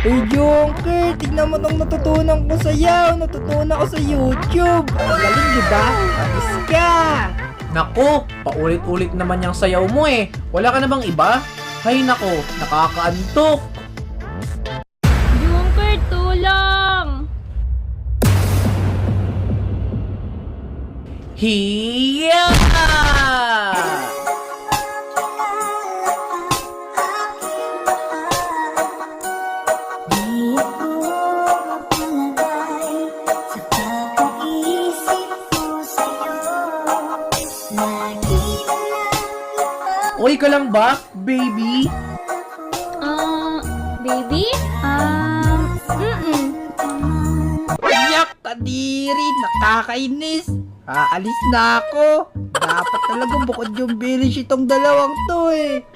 Hey Junker, tignan mo tong natutunan ko sayaw. Natutunan ko sa YouTube. Ang galing diba? Alis ka. Nako, paulit-ulit naman yung sayaw mo eh. Wala ka na bang iba? Hay nako, nakakaantok. Junker, tulong! Hiya! Okay ka lang ba, baby? Baby? Yak, kadiri. Nakakainis. Aalis na ako. Dapat talagang bukod yung bilish itong dalawang to eh.